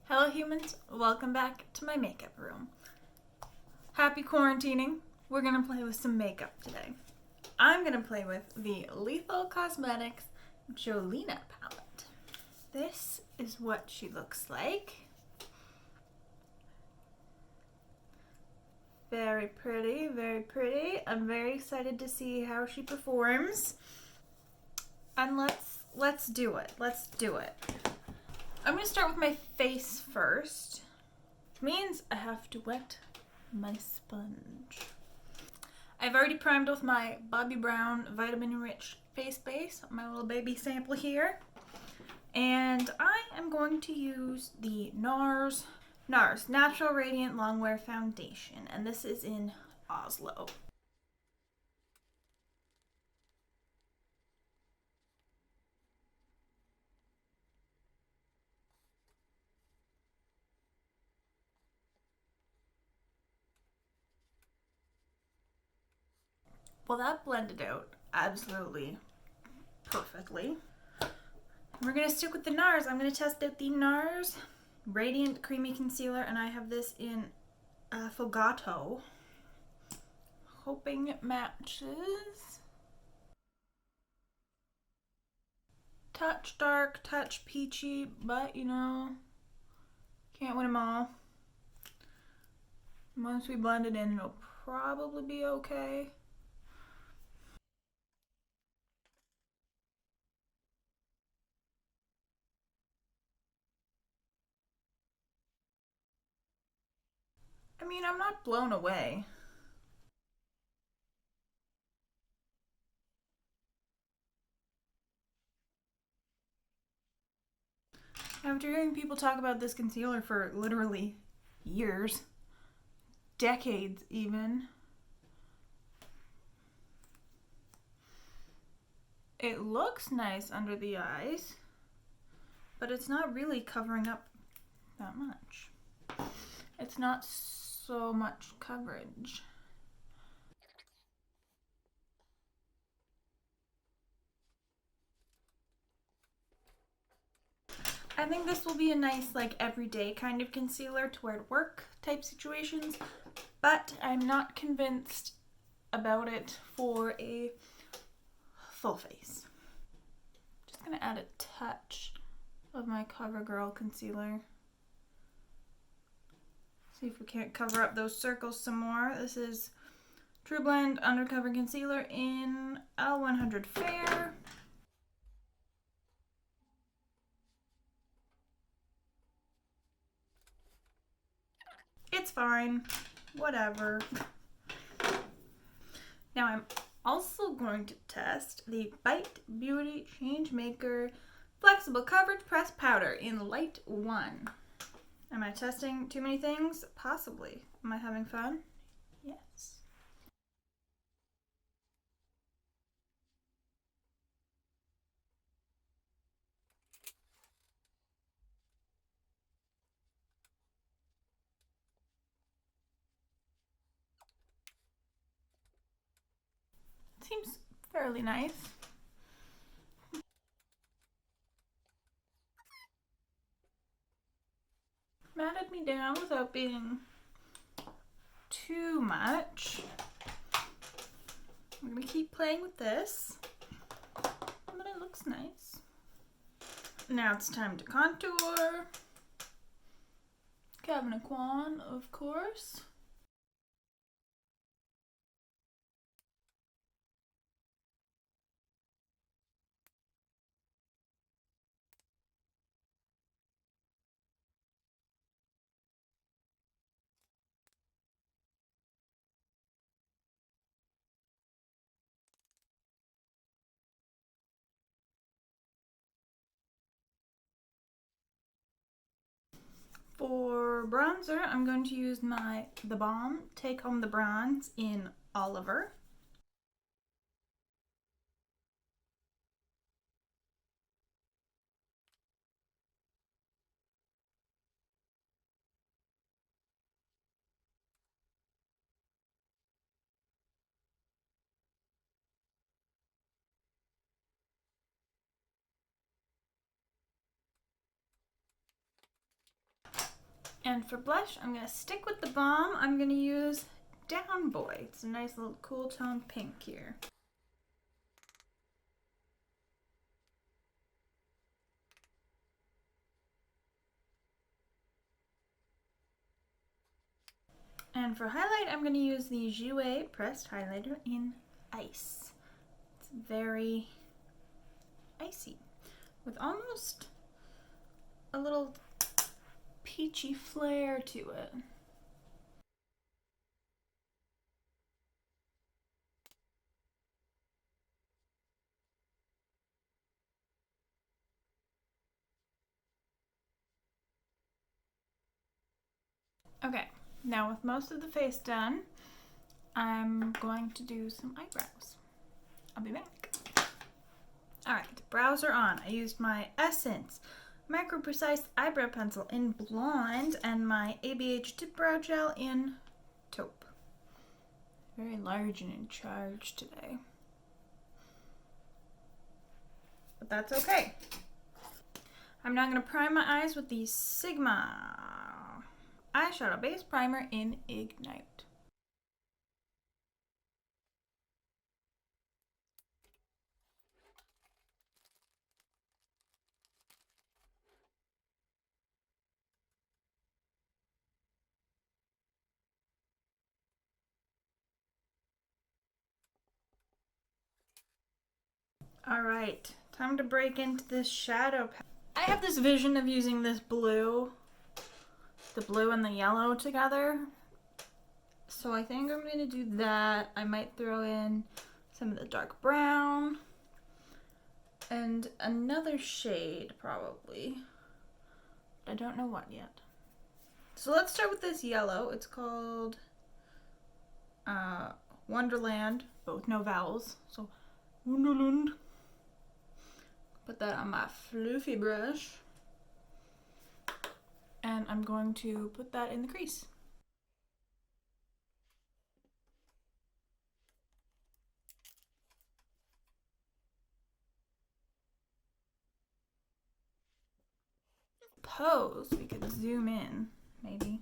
Hello humans, welcome back to my makeup room. Happy quarantining. We're gonna play with some makeup today. I'm gonna play with the Lethal Cosmetics Jolina palette. This is what she looks like. Very pretty, very pretty. I'm very excited to see how she performs. And let's do it. Let's do it. I'm gonna start with my face first, which means I have to wet my sponge. I've already primed with my Bobbi Brown Vitamin Enriched face base, my little baby sample here. And I am going to use the Nars Natural Radiant Longwear Foundation, and this is in Oslo. Well, that blended out absolutely perfectly. We're going to stick with the Nars. I'm going to test out the Nars Radiant Creamy Concealer, and I have this in Afogato. Hoping it matches. Touch dark, touch peachy, but you know, can't win them all. Once we blend it in, it'll probably be okay. I mean, I'm not blown away. After hearing people talk about this concealer for literally years, decades even, it looks nice under the eyes, but it's not really covering up that much. It's not so much coverage. I think this will be a nice, like, everyday kind of concealer to wear to work type situations, but I'm not convinced about it for a full face. Just gonna add a touch of my Covergirl concealer. See if we can't cover up those circles some more. This is True Blend Undercover Concealer in L100 Fair. It's fine. Whatever. Now I'm also going to test the Bite Beauty Changemaker Flexible Coverage Press Powder in Light 1. Am I testing too many things? Possibly. Am I having fun? Yes. Seems fairly nice. Matted me down without being too much. I'm gonna keep playing with this, but it looks nice. Now it's time to contour. Aucoin, of course. For bronzer, I'm going to use the Balm Take Home the Bronze in Oliver. And for blush, I'm going to stick with the Balm. I'm going to use Down Boy. It's a nice little cool tone pink here. And for highlight, I'm going to use the Jouer pressed highlighter in Ice. It's very icy with almost a little peachy flair to it. Okay, now with most of the face done, I'm going to do some eyebrows. I'll be back. Alright, brows are on. I used my Essence Micro Precise Eyebrow Pencil in Blonde and my ABH Dip Brow Gel in Taupe. Very large and in charge today. But that's okay. I'm now going to prime my eyes with the Sigma Eyeshadow Base Primer in Ignite. Alright, time to break into this shadow palette. I have this vision of using this blue, the blue and the yellow together. So I think I'm going to do that. I might throw in some of the dark brown and another shade probably. I don't know what yet. So let's start with this yellow. It's called Wonderland, both no vowels. So Wonderland. Put that on my fluffy brush. And I'm going to put that in the crease. Suppose we could zoom in, maybe.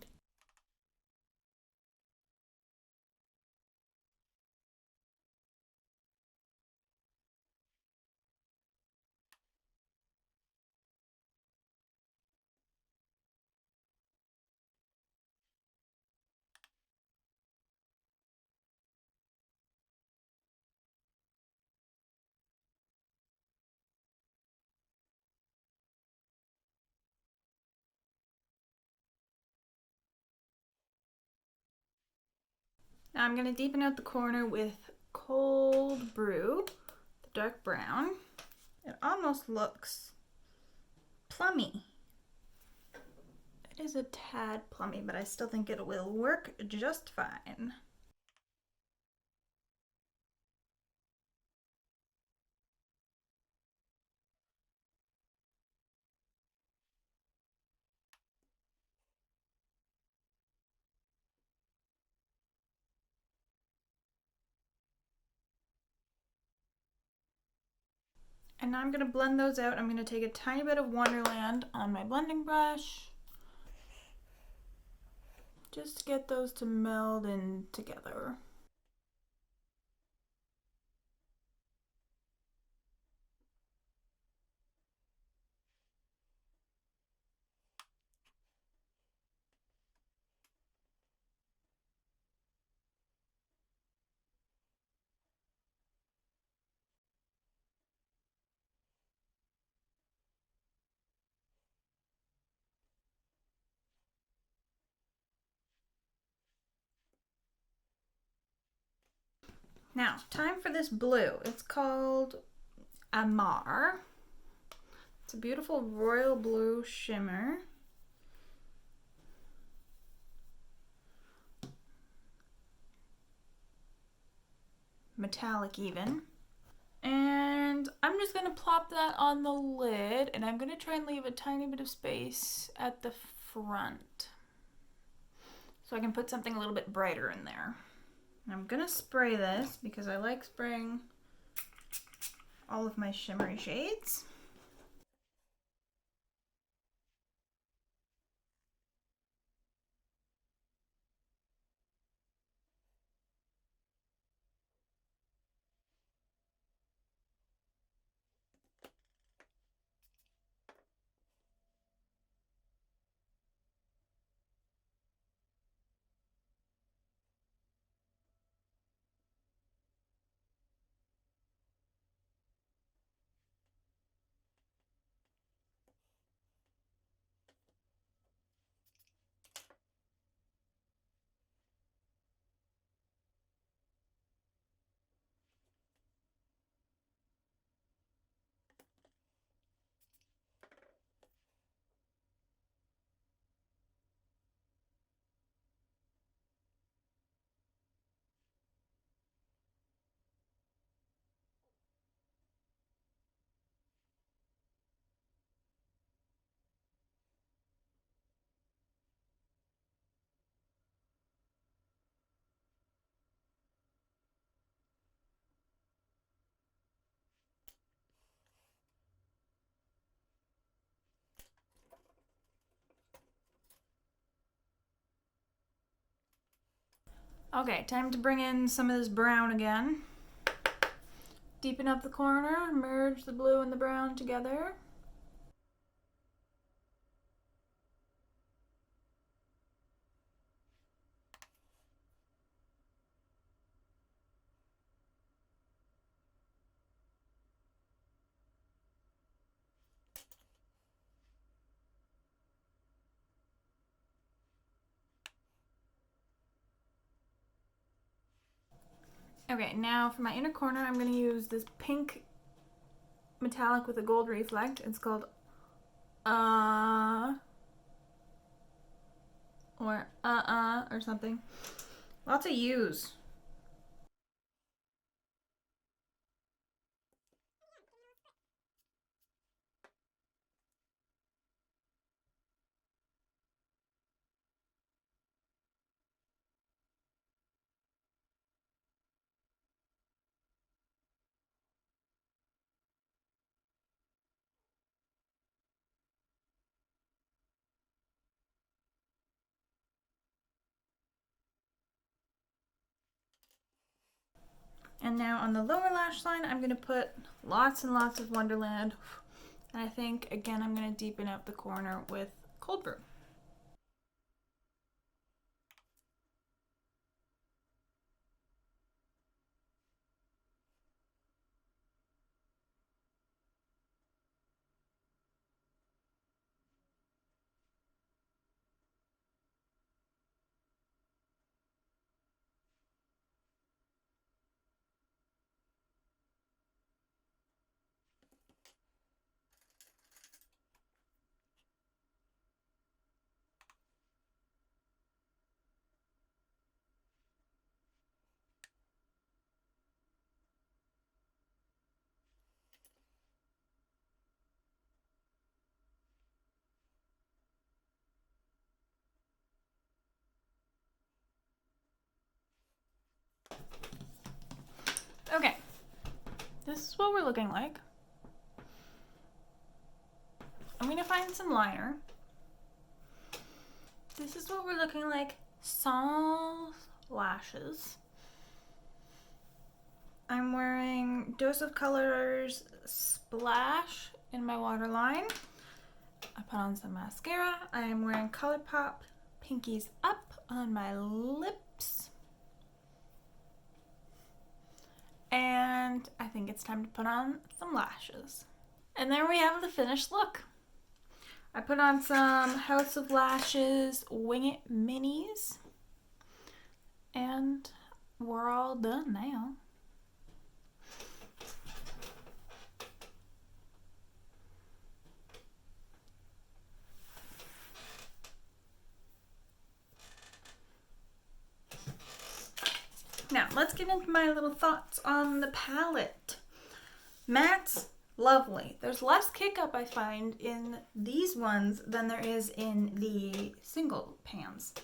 Now I'm going to deepen out the corner with Cold Brew, the dark brown. It almost looks plummy. It is a tad plummy, but I still think it will work just fine. And now I'm going to blend those out. I'm going to take a tiny bit of Wonderland on my blending brush. Just to get those to meld in together. Now, time for this blue. It's called Amar. It's a beautiful royal blue shimmer. Metallic even. And I'm just going to plop that on the lid, and I'm going to try and leave a tiny bit of space at the front so I can put something a little bit brighter in there. I'm gonna spray this because I like spraying all of my shimmery shades. Okay, time to bring in some of this brown again. Deepen up the corner, merge the blue and the brown together. Okay, now for my inner corner, I'm going to use this pink metallic with a gold reflect. It's called or something. Lots of U's. And now on the lower lash line, I'm going to put lots and lots of Wonderland. And I think, again, I'm going to deepen up the corner with Cold Brew. Okay, this is what we're looking like. I'm going to find some liner. This is what we're looking like sans lashes. I'm wearing Dose of Colors Splash in my waterline. I put on some mascara. I am wearing Colourpop Pinkies Up on my lips. And I think it's time to put on some lashes. And there we have the finished look. I put on some House of Lashes Wing It Minis. And we're all done now. Now, let's get into my little thoughts on the palette. Matte's lovely. There's less kick up, I find, in these ones than there is in the single pans,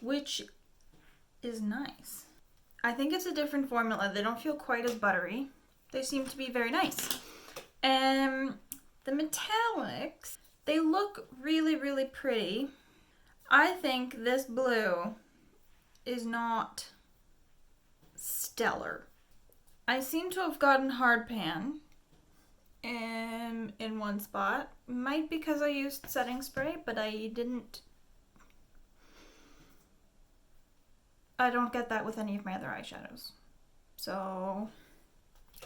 which is nice. I think it's a different formula. They don't feel quite as buttery. They seem to be very nice. And the metallics, they look really, really pretty. I think this blue is not stellar. I seem to have gotten hard pan in one spot. Might because I used setting spray, but I don't get that with any of my other eyeshadows. So,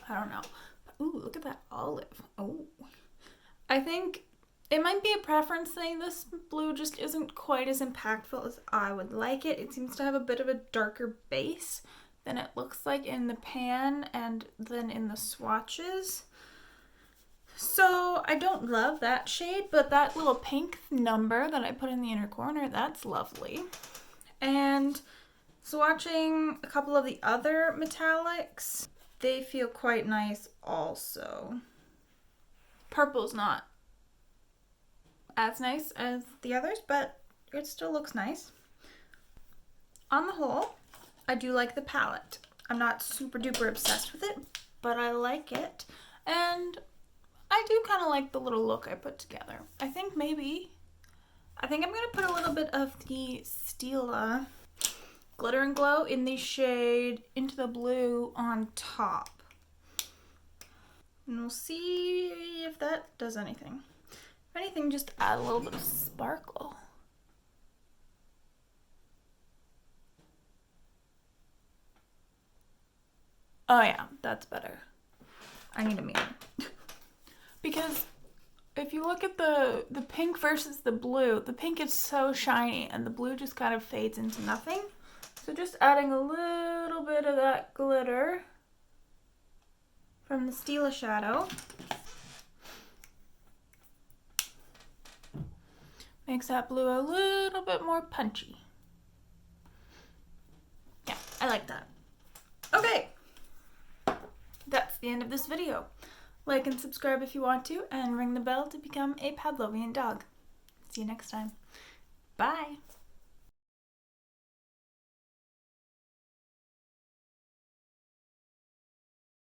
I don't know. But, ooh, look at that olive. Oh. I think it might be a preference thing. This blue just isn't quite as impactful as I would like it. It seems to have a bit of a darker base than it looks like in the pan and then in the swatches. So I don't love that shade, but that little pink number that I put in the inner corner, that's lovely. And swatching a couple of the other metallics, they feel quite nice also. Purple's not as nice as the others, but it still looks nice. On the whole, I do like the palette. I'm not super duper obsessed with it, but I like it. And I do kind of like the little look I put together. I think I'm going to put a little bit of the Stila Glitter and Glow in the shade Into the Blue on top. And we'll see if that does anything. If anything, just add a little bit of sparkle. Oh yeah, that's better. I need a mirror. Because if you look at the pink versus the pink is so shiny and the blue just kind of fades into nothing. So just adding a little bit of that glitter from the Stila Shadow makes that blue a little bit more punchy. Yeah, I like that. Okay, that's the end of this video. Like and subscribe if you want to, and ring the bell to become a Pavlovian dog. See you next time. Bye!